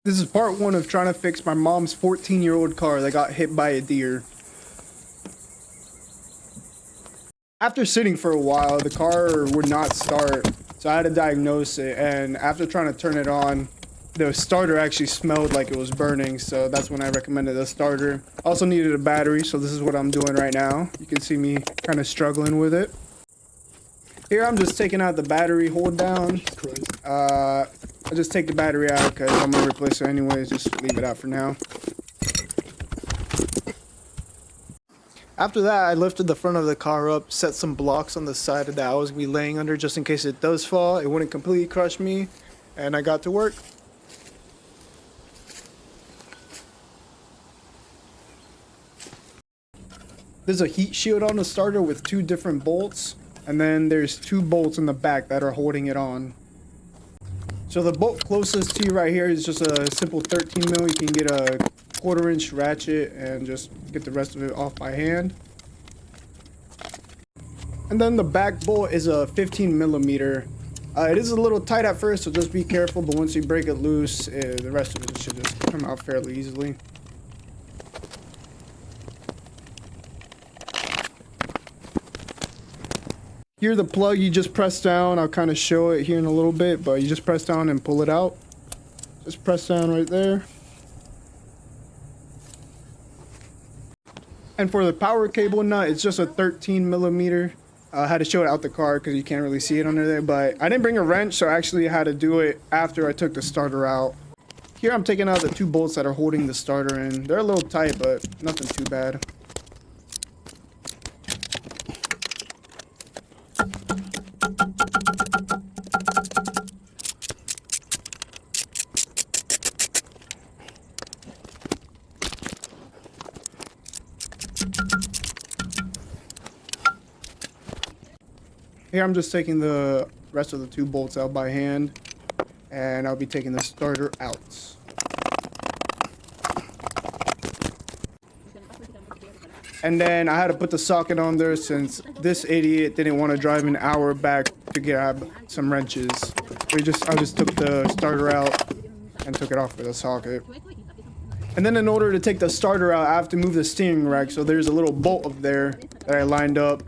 This is part one of trying to fix my mom's 14-year-old car that got hit by a deer. After sitting for a while, the car would not start, so I had to diagnose it, and after trying to turn it on, the starter actually smelled like it was burning, so that's when I recommended a starter. Also needed a battery, so this is what I'm doing right now. You can see me kind of struggling with it. Here I'm just taking out the battery hold down. I'll just take the battery out because I'm gonna replace it anyways. Just leave it out for now. After that, I lifted the front of the car up, set some blocks on the side that I was gonna be laying under just in case it does fall. It wouldn't completely crush me, and I got to work. There's a heat shield on the starter with 2 different bolts, and then there's 2 bolts in the back that are holding it on. So the bolt closest to you right here is just a simple 13 mil. You can get a 1/4 inch ratchet and just get the rest of it off by hand. And then the back bolt is a 15 millimeter. It is a little tight at first, so just be careful, but once you break it loose, the rest of it should just come out fairly easily. Here, the plug, you just press down. I'll kind of show it here in a little bit, but you just press down and pull it out. Just press down right there. And for the power cable nut, it's just a 13 millimeter. I had to show it out the car because you can't really see it under there, but I didn't bring a wrench, so I actually had to do it after I took the starter out. Here, I'm taking out the 2 bolts that are holding the starter in. They're a little tight, but nothing too bad. Here I'm just taking the rest of the 2 bolts out by hand, and I'll be taking the starter out. And then I had to put the socket on there since this idiot didn't want to drive an hour back to grab some wrenches. So I just took the starter out and took it off with a socket. And then in order to take the starter out, I have to move the steering rack. So there's a little bolt up there that I lined up.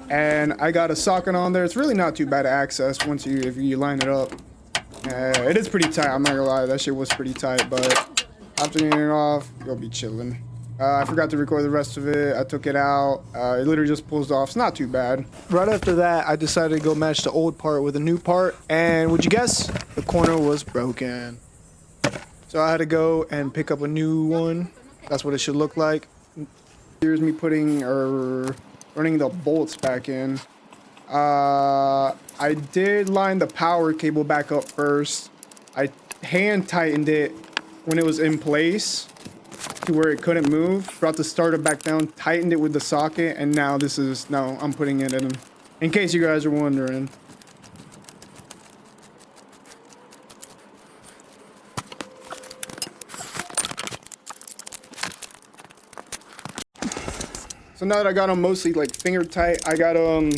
And I got a socket on there. It's really not too bad to access if you line it up. It is pretty tight, I'm not gonna lie. That shit was pretty tight, but after getting it off, you'll be chilling. I forgot to record the rest of it. I took it out. It literally just pulls off. It's not too bad. Right after that, I decided to go match the old part with a new part. And would you guess? The corner was broken. So I had to go and pick up a new one. That's what it should look like. Here's me running the bolts back in. I did line the power cable back up first. I hand tightened it when it was in place to where it couldn't move. Brought the starter back down, tightened it with the socket, and now I'm putting it in case you guys are wondering. So now that I got them mostly like finger tight, I got them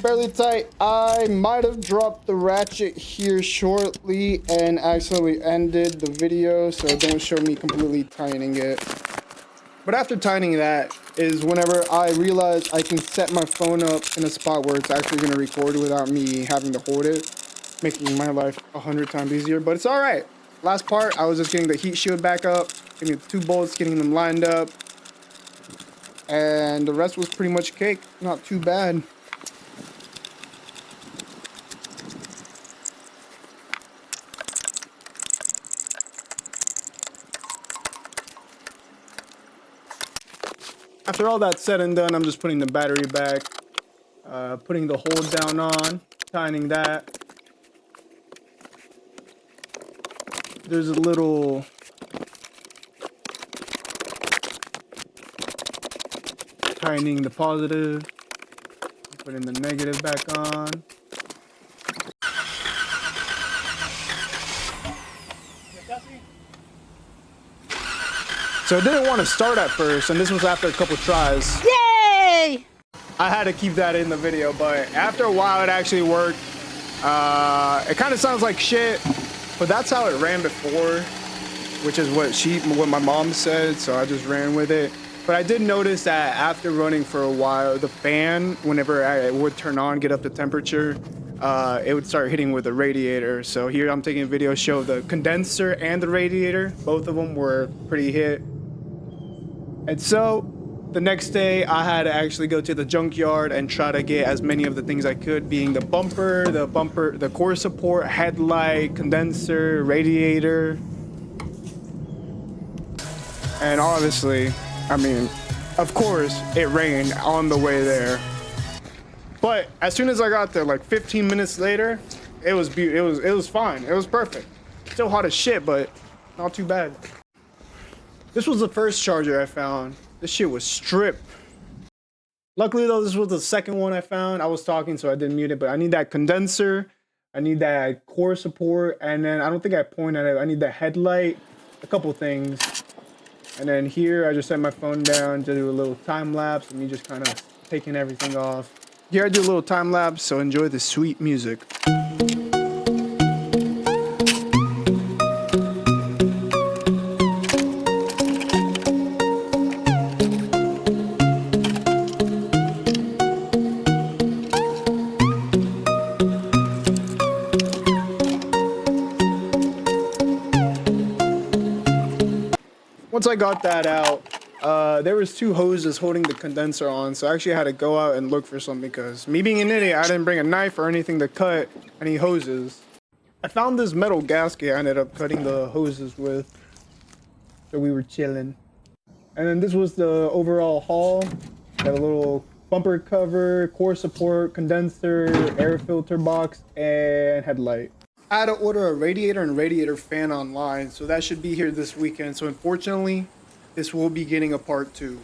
fairly tight. I might have dropped the ratchet here shortly and accidentally ended the video, so don't show me completely tightening it. But after tightening that is whenever I realized I can set my phone up in a spot where it's actually going to record without me having to hold it, making my life 100 times easier, but it's all right. Last part, I was just getting the heat shield back up, getting the 2 bolts, getting them lined up. And the rest was pretty much cake. Not too bad. After all that's said and done, I'm just putting the battery back, putting the hold down on, tightening that. There's a little tightening the positive, putting the negative back on. So it didn't want to start at first, and this was after a couple tries. Yay! I had to keep that in the video, but after a while it actually worked. It kind of sounds like shit, but that's how it ran before. which is what my mom said, so I just ran with it. But I did notice that after running for a while, the fan, whenever I would turn on, get up the temperature, it would start hitting with the radiator. So here I'm taking a video show the condenser and the radiator. Both of them were pretty hit. And so the next day I had to actually go to the junkyard and try to get as many of the things I could, being the bumper, the core support, headlight, condenser, radiator. And obviously, I mean, of course, it rained on the way there. But as soon as I got there, like 15 minutes later, it was fine. It was perfect. Still hot as shit, but not too bad. This was the first charger I found. This shit was stripped. Luckily though, this was the second one I found. I was talking, so I didn't mute it, but I need that condenser. I need that core support, and then I don't think I pointed at it. I need the headlight, a couple things. And then here, I just set my phone down to do a little time lapse, and me just kind of taking everything off. Here I do a little time lapse, so enjoy the sweet music. Once I got that out, there was two hoses holding the condenser on, so I actually had to go out and look for some because me being an idiot, I didn't bring a knife or anything to cut any hoses. I found this metal gasket I ended up cutting the hoses with, so we were chilling. And then this was the overall haul. Got a little bumper cover, core support, condenser, air filter box, and headlight. I had to order a radiator and radiator fan online, so that should be here this weekend. So unfortunately, this will be getting a part 2.